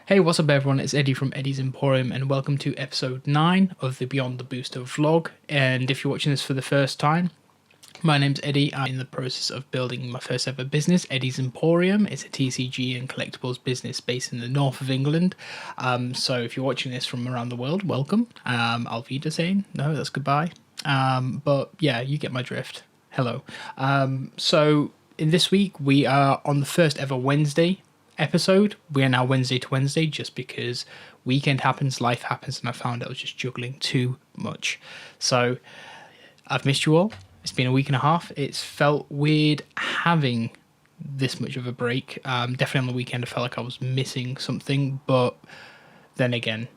Hey, what's up everyone? It's Eddie from Eddys Emporium and welcome to episode 9 of the Beyond the Booster vlog. And if you're watching this for the first time, my name's Eddie. I'm in the process of building my first ever business, Eddys Emporium. It's a TCG and collectibles business based in the north of England. So if you're watching this from around the world, welcome. Auf Wiedersehen. No, that's goodbye. But yeah, you get my drift. Hello. So in this week, we are on the first ever Wednesday episode. We are now Wednesday to Wednesday just because weekend happens, life happens, and I found I was just juggling too much. So I've missed you all. It's been a week and a half. It's felt weird having this much of a break. Definitely on the weekend I felt like I was missing something, but then again,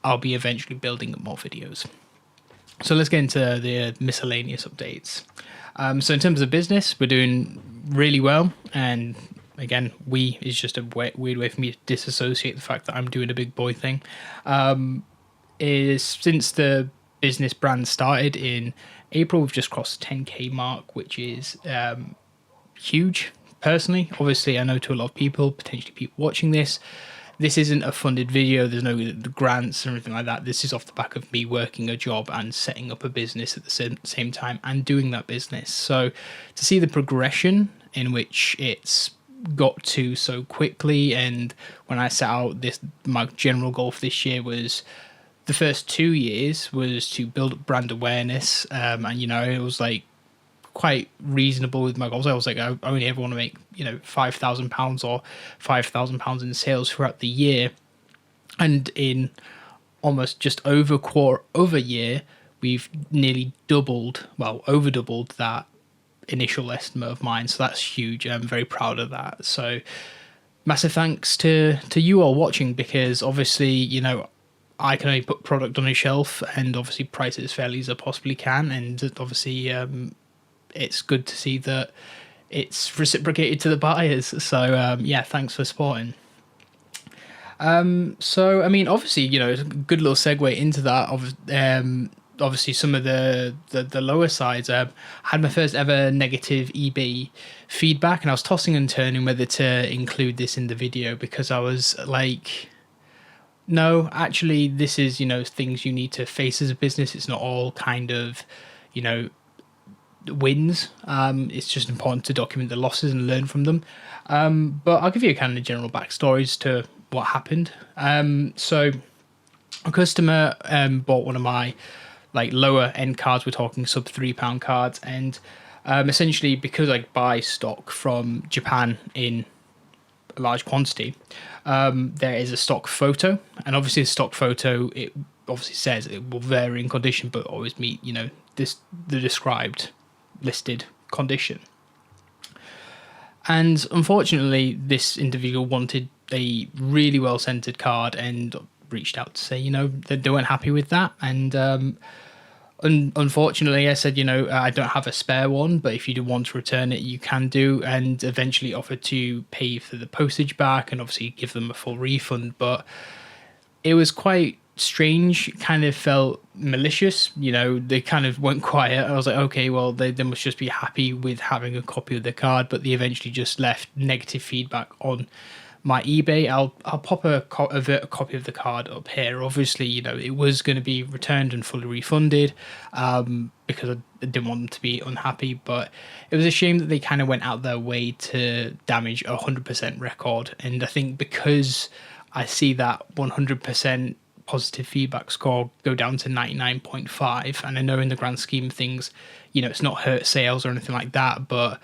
I'll be eventually building up more videos. So let's get into the miscellaneous updates. So in terms of business, we're doing really well, and again, we is just a weird way for me to disassociate the fact that I'm doing a big boy thing. Is since the business brand started in April, we've just crossed the 10k mark, which is huge. Personally, obviously, I know to a lot of people, potentially people watching this, this isn't a funded video. There's no grants or anything like that. This is off the back of me working a job and setting up a business at the same time and doing that business. So to see the progression in which it's got to so quickly, and when I set out this, my general goal for this year was the first 2 years was to build up brand awareness, and it was like quite reasonable with my goals. I was like, I only ever want to make £5,000 or £5,000 in sales throughout the year, and in almost just over a year, we've nearly over doubled that initial estimate of mine. So that's huge. I'm very proud of that. So massive thanks to you all watching, because obviously, I can only put product on a shelf and obviously price it as fairly as I possibly can. And obviously, it's good to see that it's reciprocated to the buyers. So yeah, thanks for supporting. So I mean, obviously, it's a good little segue into that. Obviously, some of the lower sides. I had my first ever negative eBay feedback, and I was tossing and turning whether to include this in the video, because I was like, no, actually, this is, things you need to face as a business. It's not all kind of, wins. It's just important to document the losses and learn from them. But I'll give you a kind of general backstory as to what happened. So a customer bought one of my lower end cards. We're talking sub £3 cards, and essentially, because I buy stock from Japan in a large quantity, there is a stock photo, and obviously the stock photo, it obviously says it will vary in condition but always meet the described listed condition. And unfortunately, this individual wanted a really well centered card and reached out to say that they weren't happy with that. And unfortunately, I said, I don't have a spare one, but if you do want to return it, you can do, and eventually offered to pay for the postage back and obviously give them a full refund. But it was quite strange. It kind of felt malicious. They kind of went quiet. I was like, okay, well, they must just be happy with having a copy of the card, but they eventually just left negative feedback on my eBay. I'll pop a copy of the card up here. Obviously, it was going to be returned and fully refunded, because I didn't want them to be unhappy. But it was a shame that they kind of went out their way to damage a 100% record. And I think because I see that 100% positive feedback score go down to 99.5, and I know in the grand scheme of things, it's not hurt sales or anything like that. But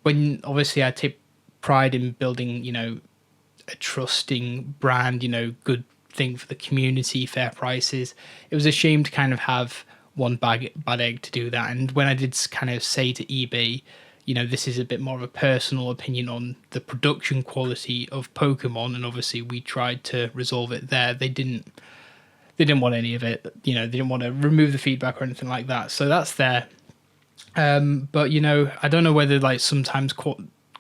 when obviously I take pride in building, a trusting brand, good thing for the community, fair prices, it was a shame to kind of have one bad egg to do that. And when I did kind of say to eBay, this is a bit more of a personal opinion on the production quality of Pokemon, and obviously we tried to resolve it there. They didn't want any of it. They didn't want to remove the feedback or anything like that. So that's there. But I don't know whether sometimes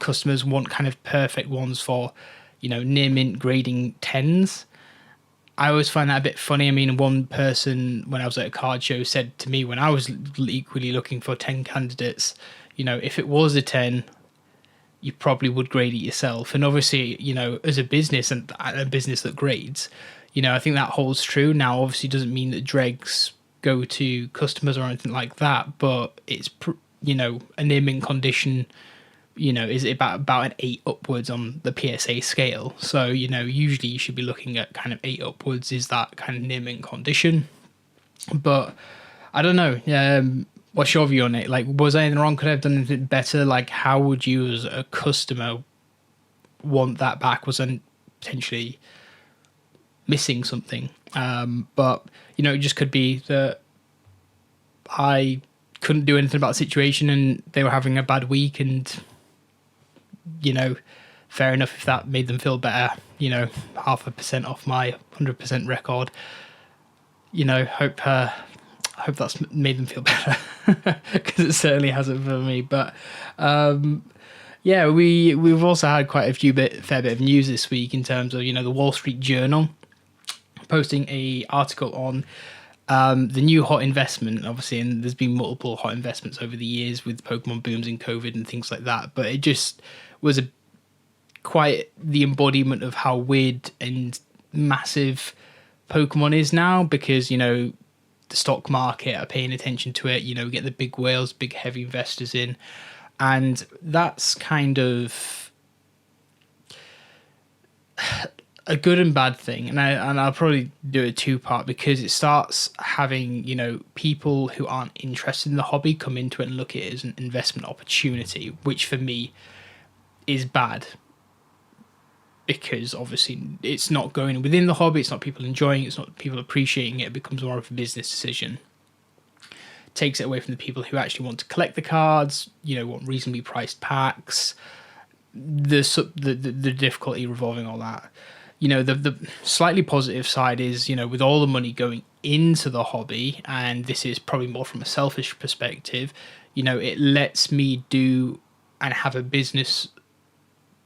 customers want kind of perfect ones for, near mint grading 10s. I always find that a bit funny. I mean, one person, when I was at a card show, said to me when I was equally looking for 10 candidates, if it was a 10, you probably would grade it yourself. And obviously, as a business and a business that grades, I think that holds true. Now, obviously, doesn't mean that dregs go to customers or anything like that, but it's, a near mint condition, is about an 8 upwards on the PSA scale. So, usually you should be looking at kind of 8 upwards is that kind of near mint condition. But I don't know. What's your view on it? Like, was anything wrong? Could I have done anything better? Like, how would you as a customer want that back? Was I potentially missing something? But, it just could be that I couldn't do anything about the situation and they were having a bad week, and, fair enough if that made them feel better, 0.5% off my 100% record. Hope that's made them feel better, because it certainly hasn't for me. But we've also had quite a fair bit of news this week in terms of the Wall Street Journal posting a article on the new hot investment, obviously, and there's been multiple hot investments over the years with Pokemon booms and COVID and things like that. But it just was quite the embodiment of how weird and massive Pokemon is now, because the stock market are paying attention to it. We get the big whales, big heavy investors in, and that's kind of a good and bad thing. And I'll probably do a 2-part, because it starts having people who aren't interested in the hobby come into it and look at it as an investment opportunity, which for me is bad, because obviously it's not going within the hobby, it's not people enjoying it, it's not people appreciating it. It becomes more of a business decision. Takes it away from the people who actually want to collect the cards, want reasonably priced packs, the difficulty revolving all that. The slightly positive side is, with all the money going into the hobby, and this is probably more from a selfish perspective, it lets me do and have a business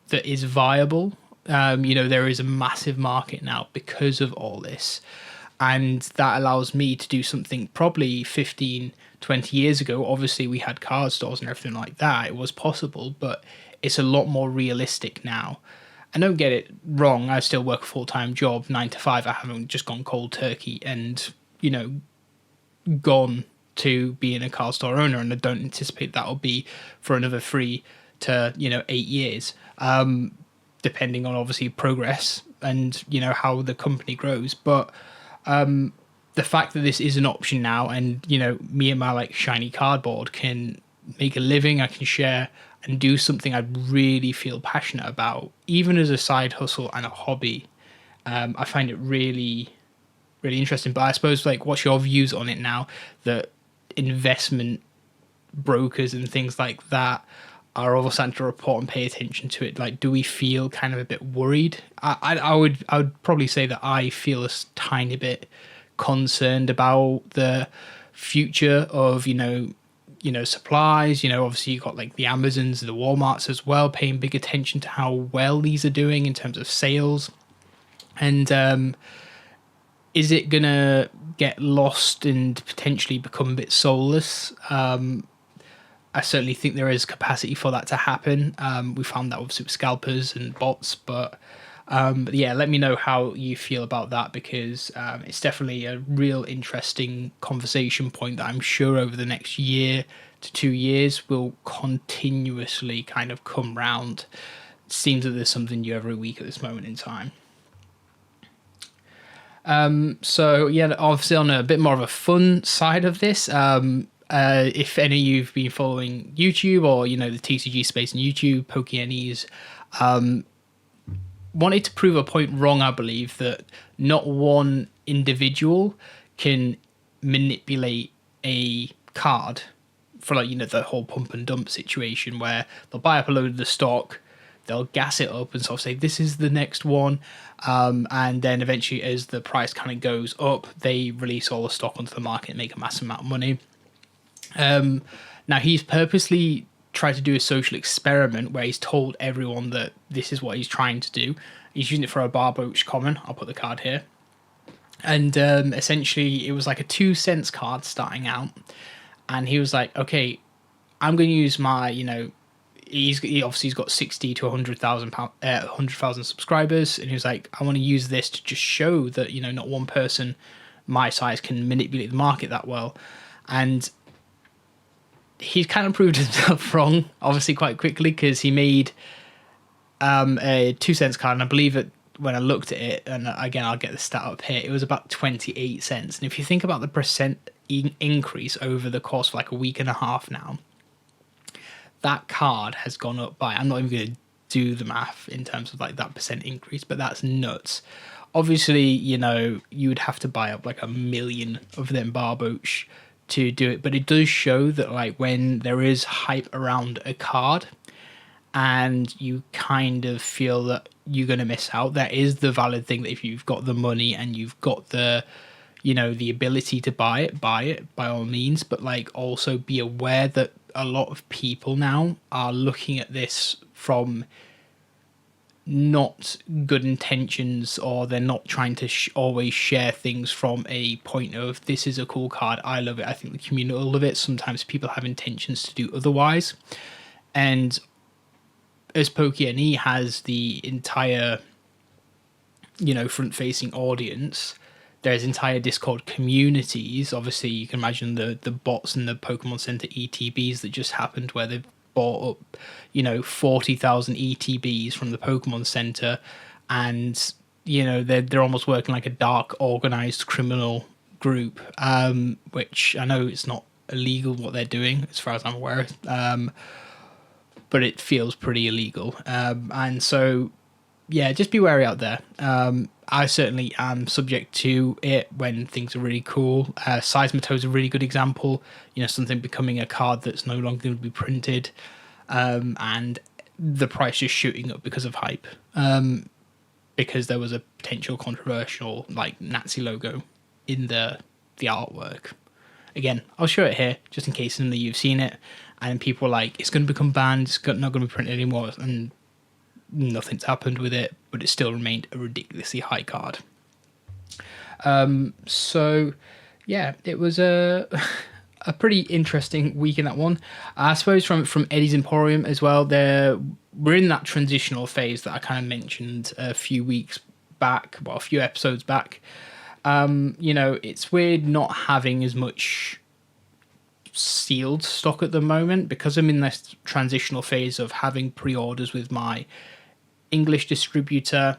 that is viable. There is a massive market now because of all this, and that allows me to do something probably 15, 20 years ago. Obviously, we had card stores and everything like that. It was possible, but it's a lot more realistic now. And don't get it wrong, I still work a full-time job, 9 to 5. I haven't just gone cold turkey and, gone to being a card store owner, and I don't anticipate that'll be for another 3 to, 8 years. Depending on obviously progress and how the company grows. But the fact that this is an option now, and me and my shiny cardboard can make a living, I can share and do something I really feel passionate about, even as a side hustle and a hobby. I find it really, really interesting. But I suppose what's your views on it now that investment brokers and things like that are all starting to report and pay attention to it? Do we feel kind of a bit worried? I would probably say that I feel a tiny bit concerned about the future of supplies. Obviously you've got the Amazons, the Walmarts as well, paying big attention to how well these are doing in terms of sales. And is it gonna get lost and potentially become a bit soulless? I certainly think there is capacity for that to happen. We found that obviously with scalpers and bots, but yeah, let me know how you feel about that, because it's definitely a real interesting conversation point that I'm sure over the next year to 2 years will continuously kind of come round. It seems that there's something new every week at this moment in time. So yeah, obviously on a bit more of a fun side of this, if any of you've been following YouTube or the TCG space in YouTube, Eddys, wanted to prove a point wrong. I believe that not one individual can manipulate a card for the whole pump and dump situation, where they'll buy up a load of the stock, they'll gas it up and sort of say this is the next one, and then eventually as the price kind of goes up, they release all the stock onto the market and make a massive amount of money. Now he's purposely tried to do a social experiment where he's told everyone that this is what he's trying to do. He's using it for a Barboach common. I'll put the card here. And essentially it was like a 2 cents card starting out. And he was like, okay, I'm going to use my, he's got 60 to 100,000 subscribers, and he was like, I want to use this to just show that, you know, not one person my size can manipulate the market that well. And he's kind of proved himself wrong, obviously, quite quickly, because he made a 2 cents card, and I believe it when I looked at it, and again, I'll get the stat up here, it was about 28 cents. And if you think about the percent increase over the course of like a week and a half now, that card has gone up by, I'm not even going to do the math in terms of like that percent increase, but that's nuts. Obviously, you know, you would have to buy up like 1 million of them Barboach to do it, but it does show that like when there is hype around a card and you kind of feel that you're going to miss out, that is the valid thing, that if you've got the money and you've got the, you know, the ability to buy it by all means. But like, also be aware that a lot of people now are looking at this from not good intentions, or they're not trying to always share things from a point of, this is a cool card, I love it, I think the community will love it. Sometimes people have intentions to do otherwise. And as Pokémon has the entire, you know, front-facing audience, there's entire Discord communities. Obviously, you can imagine the bots and the Pokemon Center ETBs that just happened, where they've bought up, you know, 40,000 ETBs from the Pokemon Center, and, you know, they're almost working like a dark organized criminal group, which I know it's not illegal what they're doing as far as I'm aware, but it feels pretty illegal. And so, yeah, just be wary out there. I certainly am subject to it when things are really cool. Seismitoad is a really good example. You know, something becoming a card that's no longer going to be printed, and the price just shooting up because of hype. Because there was a potential controversial like Nazi logo in the artwork. Again, I'll show it here just in case none of you've seen it, and people are like, it's going to become banned, it's not going to be printed anymore, and nothing's happened with it, but it still remained a ridiculously high card. So yeah, it was a pretty interesting week in that one. I suppose from Eddys Emporium as well, we're in that transitional phase that I kind of mentioned a few episodes back. You know, it's weird not having as much sealed stock at the moment, because I'm in this transitional phase of having pre-orders with my English distributor,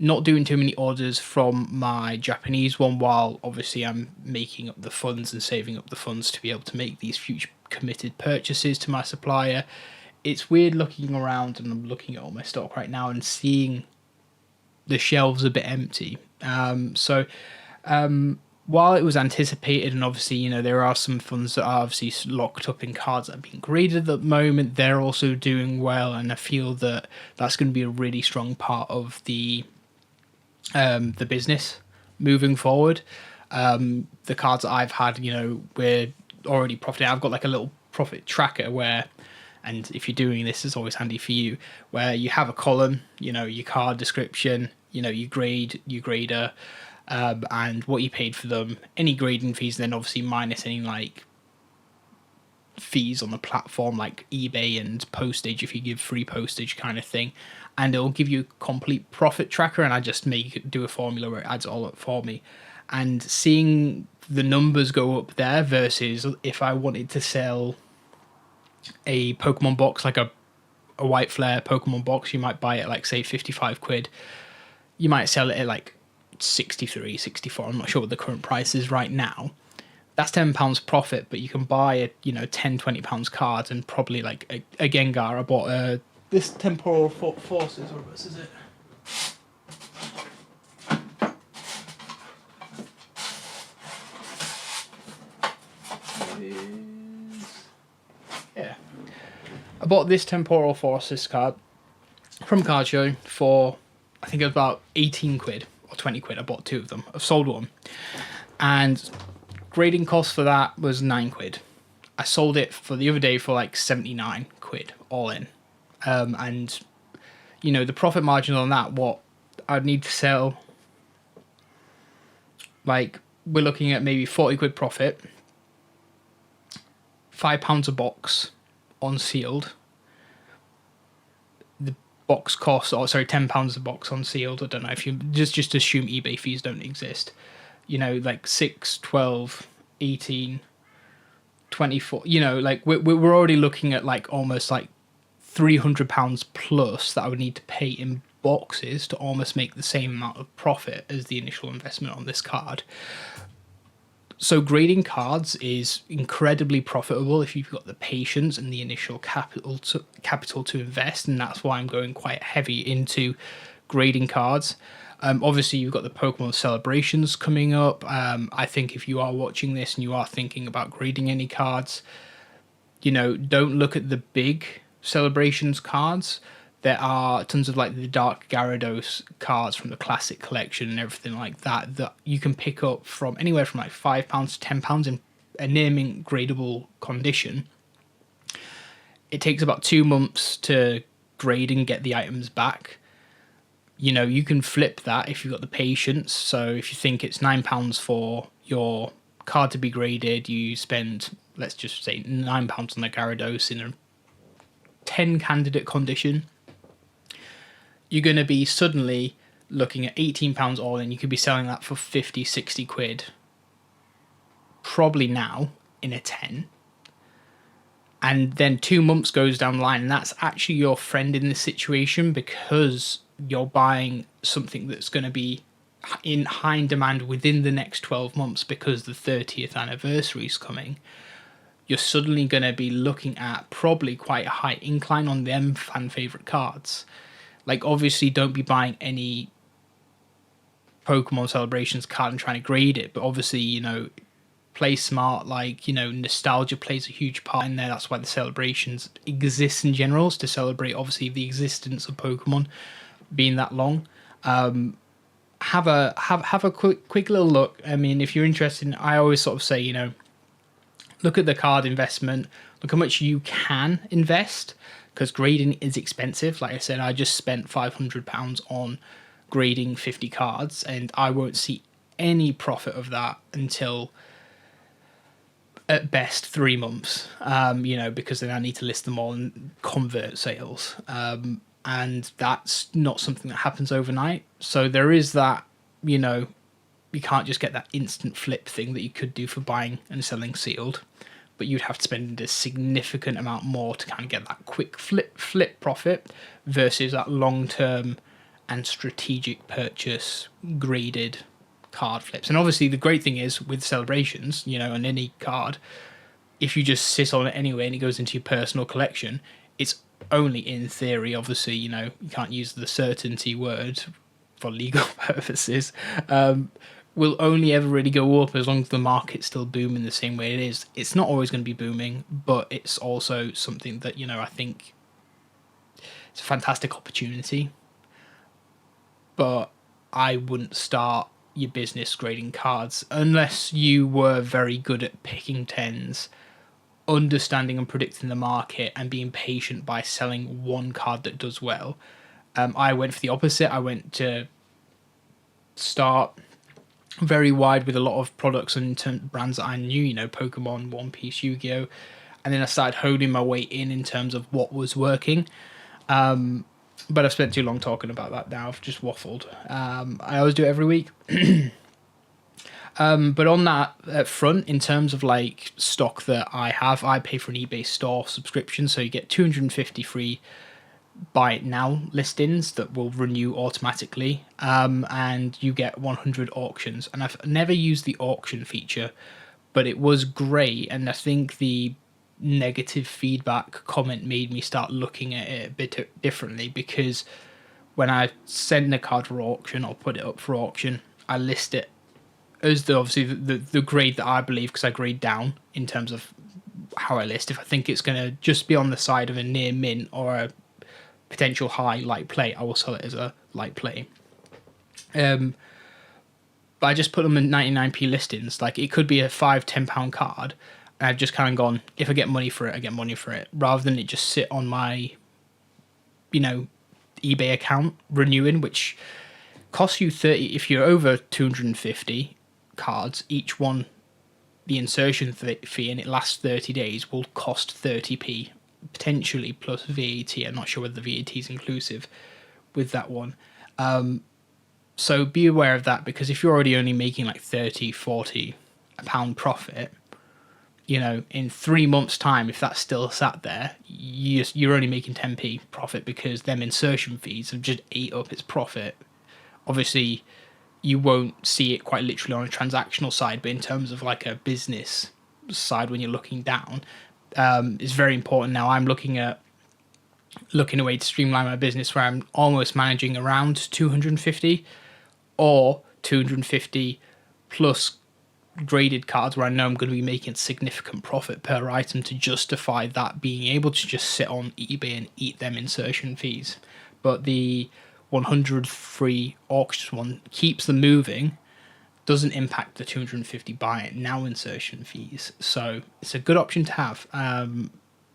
not doing too many orders from my Japanese one, while obviously I'm making up the funds and saving up the funds to be able to make these future committed purchases to my supplier. It's weird looking around, and I'm looking at all my stock right now and seeing the shelves a bit empty. While it was anticipated, and obviously, you know, there are some funds that are obviously locked up in cards that are being graded at the moment, they're also doing well, and I feel that that's going to be a really strong part of the business moving forward. The cards that I've had, you know, we're already profiting. I've got like a little profit tracker where, and if you're doing this, it's always handy for you, where you have a column, you know, your card description, you know, your grader, and what you paid for them, any grading fees, and then obviously minus any like fees on the platform like eBay and postage if you give free postage kind of thing, and it'll give you a complete profit tracker, and I just do a formula where it adds it all up for me. And seeing the numbers go up there versus if I wanted to sell a Pokemon box, like a white flare Pokemon box, you might buy it like say 55 quid, you might sell it at like 63, 64, I'm not sure what the current price is right now. That's £10 profit, but you can buy a, you know, £10-20 cards, and probably like a Gengar. I bought this Temporal Forces, or this is it. Yeah, I bought this Temporal Forces card from Card Show for, I think it was about 18 quid or 20 quid. I bought two of them. I've sold one, and grading cost for that was 9 quid. I sold it for the other day for like 79 quid all in. And you know, the profit margin on that, what I'd need to sell, like, we're looking at maybe 40 quid profit, £5 a box unsealed, box costs, or sorry, £10 a box on sealed. I don't know if you just assume eBay fees don't exist. You know, like 6, 12, 18, 24. You know, like we're already looking at like almost like £300 plus that I would need to pay in boxes to almost make the same amount of profit as the initial investment on this card. So grading cards is incredibly profitable if you've got the patience and the initial capital to invest, and that's why I'm going quite heavy into grading cards. Obviously, you've got the Pokemon celebrations coming up. I think if you are watching this and you are thinking about grading any cards, you know, don't look at the big celebrations cards. There are tons of like the Dark Gyarados cards from the classic collection and everything like that that you can pick up from anywhere from like £5 to £10 in a near mint gradable condition. It takes about 2 months to grade and get the items back. You know, you can flip that if you've got the patience. So if you think it's £9 for your card to be graded, you spend, let's just say, £9 on the Gyarados in a 10 candidate condition. You're going to be suddenly looking at £18 all in. You could be selling that for 50, 60 quid. Probably now in a 10. And then 2 months goes down the line, and that's actually your friend in this situation because you're buying something that's going to be in high demand within the next 12 months because the 30th anniversary is coming. You're suddenly going to be looking at probably quite a high incline on them fan favorite cards. Like, obviously, don't be buying any Pokemon Celebrations card and trying to grade it, but obviously, you know, play smart. Like, you know, nostalgia plays a huge part in there. That's why the celebrations exist in general, is to celebrate, obviously, the existence of Pokemon being that long. Have a quick little look. I mean, if you're interested, I always sort of say, you know, look at the card investment, look how much you can invest, because grading is expensive. Like I said, I just spent £500 on grading 50 cards, and I won't see any profit of that until at best 3 months, you know, because then I need to list them all and convert sales. And that's not something that happens overnight. So there is that, you know, you can't just get that instant flip thing that you could do for buying and selling sealed, but you'd have to spend a significant amount more to kind of get that quick flip profit versus that long-term and strategic purchase graded card flips. And obviously the great thing is with celebrations, you know, on any card, if you just sit on it anyway and it goes into your personal collection, it's only in theory, obviously, you know, you can't use the certainty word for legal purposes, will only ever really go up as long as the market's still booming the same way it is. It's not always going to be booming, but it's also something that, you know, I think it's a fantastic opportunity. But I wouldn't start your business grading cards unless you were very good at picking tens, understanding and predicting the market, and being patient by selling one card that does well. I went for the opposite. I went to start very wide with a lot of products and brands that I knew, you know, Pokemon, One Piece, Yu-Gi-Oh! And then I started honing my way in terms of what was working. But I've spent too long talking about that now. I've just waffled. I always do it every week. But on that front, in terms of like stock that I have, I pay for an eBay store subscription. So you get 250 free buy it now listings that will renew automatically, and you get 100 auctions. And I've never used the auction feature, but it was great, and I think the negative feedback comment made me start looking at it a bit differently, because when I send a card for auction or put it up for auction, I list it as the grade that I believe, because I grade down in terms of how I list. If I think it's going to just be on the side of a near mint or a potential high light play, I will sell it as a light play. But I just put them in 99p listings. Like, it could be a £5-10 card, and I've just kind of gone, if I get money for it, I get money for it, rather than it just sit on my, you know, eBay account renewing, which costs you 30. If you're over 250 cards, each one, the insertion fee, and it lasts 30 days, will cost 30p potentially plus VAT. I'm not sure whether the VAT is inclusive with that one. So be aware of that, because if you're already only making like 30, 40 a pound profit, in 3 months' time, if that's still sat there, you're only making 10p profit, because them insertion fees have just ate up its profit. Obviously, you won't see it quite literally on a transactional side, but in terms of like a business side, when you're looking down, it's very important. Now I'm looking a way to streamline my business where I'm almost managing around 250 or 250 plus graded cards, where I know I'm going to be making significant profit per item to justify that being able to just sit on eBay and eat them insertion fees. But the 100 free auction one keeps them moving, doesn't impact the 250 buy it now insertion fees. So it's a good option to have,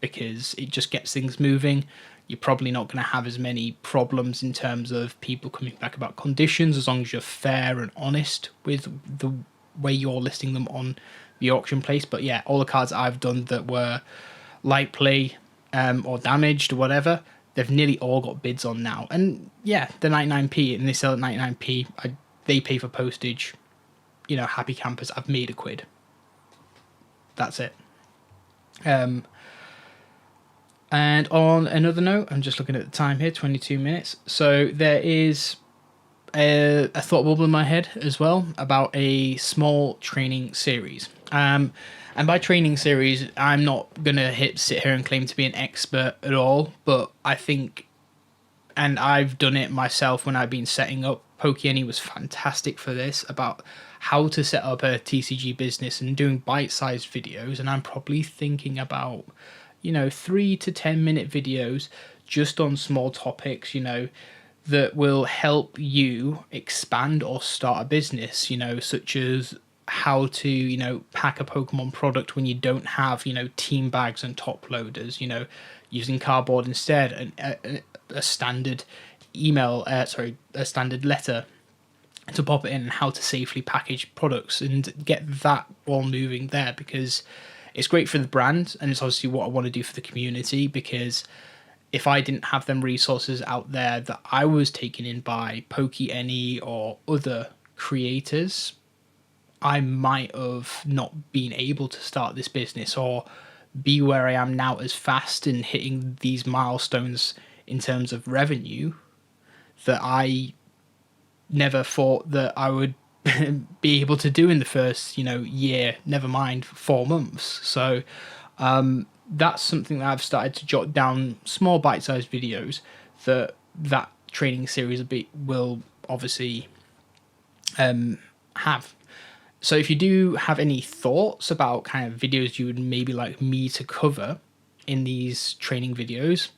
because it just gets things moving. You're probably not going to have as many problems in terms of people coming back about conditions, as long as you're fair and honest with the way you're listing them on the auction place. But yeah, all the cards I've done that were light play or damaged or whatever, they've nearly all got bids on now. And yeah, they're 99p and they sell at 99p. They pay for postage. Happy campers. I've made £1. That's it. And on another note, I'm just looking at the time here, 22 minutes. So there is a thought bubble in my head as well about a small training series. And by training series, I'm not going to sit here and claim to be an expert at all, but I think, and I've done it myself when I've been setting up, Pokémon was fantastic for this, about how to set up a TCG business and doing bite-sized videos. And I'm probably thinking about 3 to 10 minute videos just on small topics, that will help you expand or start a business, such as how to, pack a Pokemon product when you don't have, team bags and top loaders, using cardboard instead, and a standard a standard letter to pop it in, and how to safely package products and get that all moving there, because it's great for the brand, and it's obviously what I want to do for the community, because if I didn't have them resources out there that I was taken in by Pokémon or other creators, I might have not been able to start this business or be where I am now as fast in hitting these milestones in terms of revenue that I never thought that I would be able to do in the first, year, never mind 4 months. So that's something that I've started to jot down, small bite-sized videos that training series will obviously have. So if you do have any thoughts about kind of videos you would maybe like me to cover in these training videos,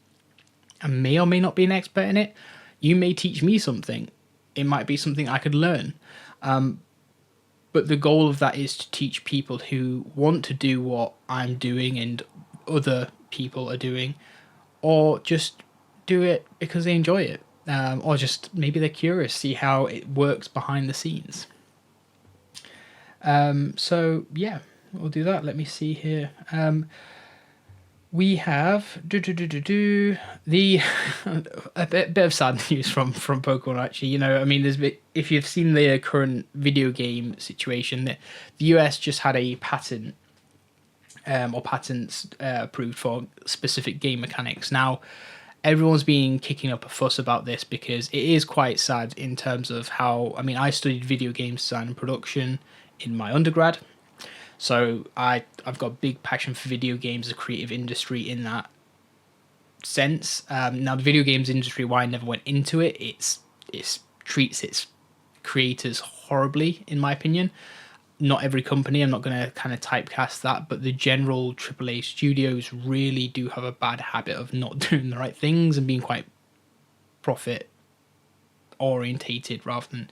I may or may not be an expert in it, you may teach me something. It might be something I could learn. But the goal of that is to teach people who want to do what I'm doing and other people are doing, or just do it because they enjoy it, or just maybe they're curious, see how it works behind the scenes. So yeah, we'll do that. Let me see here. We have the a bit of sad news from Pokemon, actually. If you've seen the current video game situation, the US just had a patent or patents approved for specific game mechanics. Now, everyone's been kicking up a fuss about this because it is quite sad in terms of how, I studied video game design and production in my undergrad. So I've got a big passion for video games, the creative industry in that sense. Now, the video games industry, why I never went into it, it treats its creators horribly, in my opinion. Not every company, I'm not going to kind of typecast that, but the general AAA studios really do have a bad habit of not doing the right things and being quite profit orientated rather than,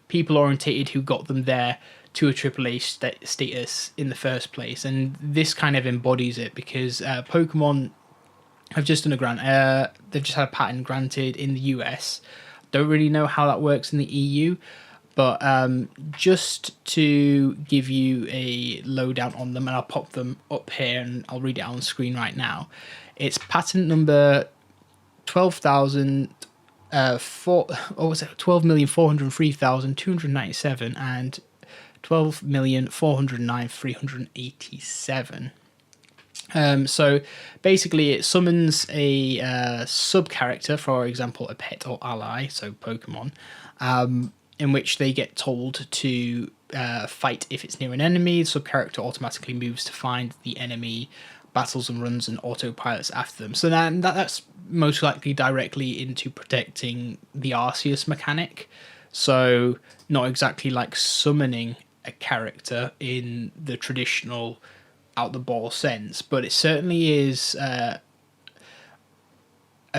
people orientated who got them there to a AAA status in the first place. And this kind of embodies it, because Pokemon have just done a grant. They've just had a patent granted in the US. Don't really know how that works in the EU, But just to give you a lowdown on them, and I'll pop them up here and I'll read it on screen right now. It's patent number 12,000. 12,403,297 and 12,409,387. So basically, it summons a sub character, for example, a pet or ally, so Pokemon, in which they get told to fight if it's near an enemy. The sub character automatically moves to find the enemy, battles and runs, and autopilots after them. So that's most likely directly into protecting the Arceus mechanic. So not exactly like summoning a character in the traditional out the ball sense, but it certainly is a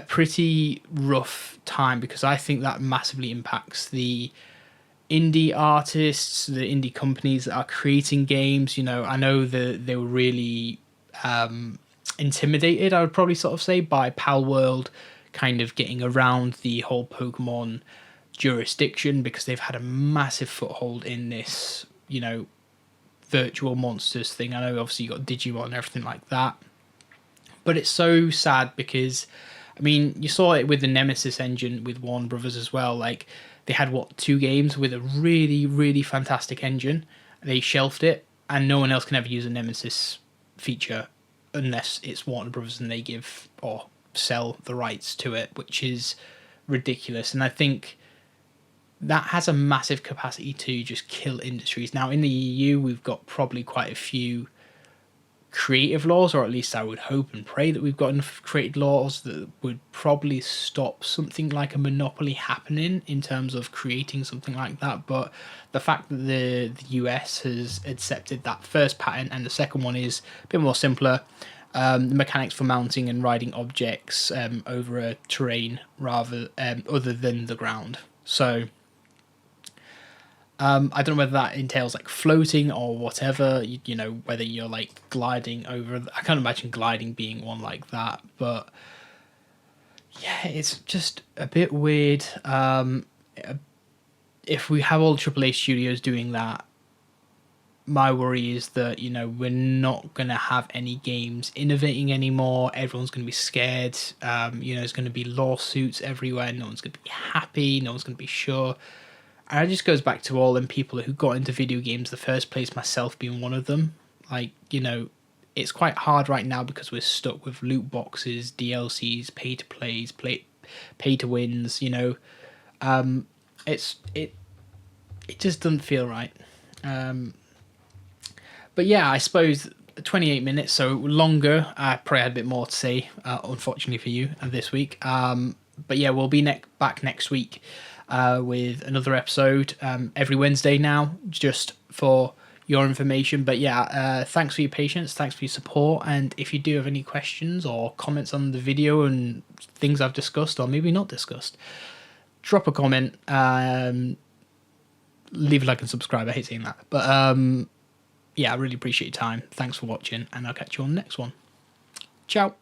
pretty rough time, because I think that massively impacts the indie artists, the indie companies that are creating games. You know, I know that they were really intimidated, I would probably sort of say, by Pal World kind of getting around the whole Pokemon jurisdiction, because they've had a massive foothold in this, you know, virtual monsters thing. I know obviously you got Digimon and everything like that, but it's so sad because, I mean, you saw it with the Nemesis engine with Warner Brothers as well. Like, they had, what, 2 games with a really, really fantastic engine. They shelved it, and no one else can ever use a Nemesis feature unless it's Warner Brothers and they give or sell the rights to it, which is ridiculous. And I think that has a massive capacity to just kill industries. Now, in the EU, we've got probably quite a few creative laws, or at least I would hope and pray that we've got enough creative laws that would probably stop something like a monopoly happening in terms of creating something like that. But the fact that the US has accepted that first patent, and the second one is a bit more simpler, the mechanics for mounting and riding objects over a terrain rather other than the ground. So I don't know whether that entails like floating or whatever, you know, whether you're like gliding over. I can't imagine gliding being one like that, but yeah, it's just a bit weird. If we have all AAA studios doing that, my worry is that, you know, we're not going to have any games innovating anymore. Everyone's going to be scared. You know, there's going to be lawsuits everywhere. No one's going to be happy. No one's going to be sure. And it just goes back to all them people who got into video games in the first place, myself being one of them. Like, you know, it's quite hard right now because we're stuck with loot boxes, DLCs, pay-to-plays, pay-to-wins, you know. It just doesn't feel right. But yeah, I suppose 28 minutes, so longer. I probably had a bit more to say, unfortunately for you, this week. But yeah, we'll be back next week with another episode every Wednesday now, just for your information. But yeah, thanks for your patience, thanks for your support, and if you do have any questions or comments on the video and things I've discussed or maybe not discussed, drop a comment, leave a like and subscribe. I hate saying that, but yeah, I really appreciate your time. Thanks for watching, and I'll catch you on the next one. Ciao.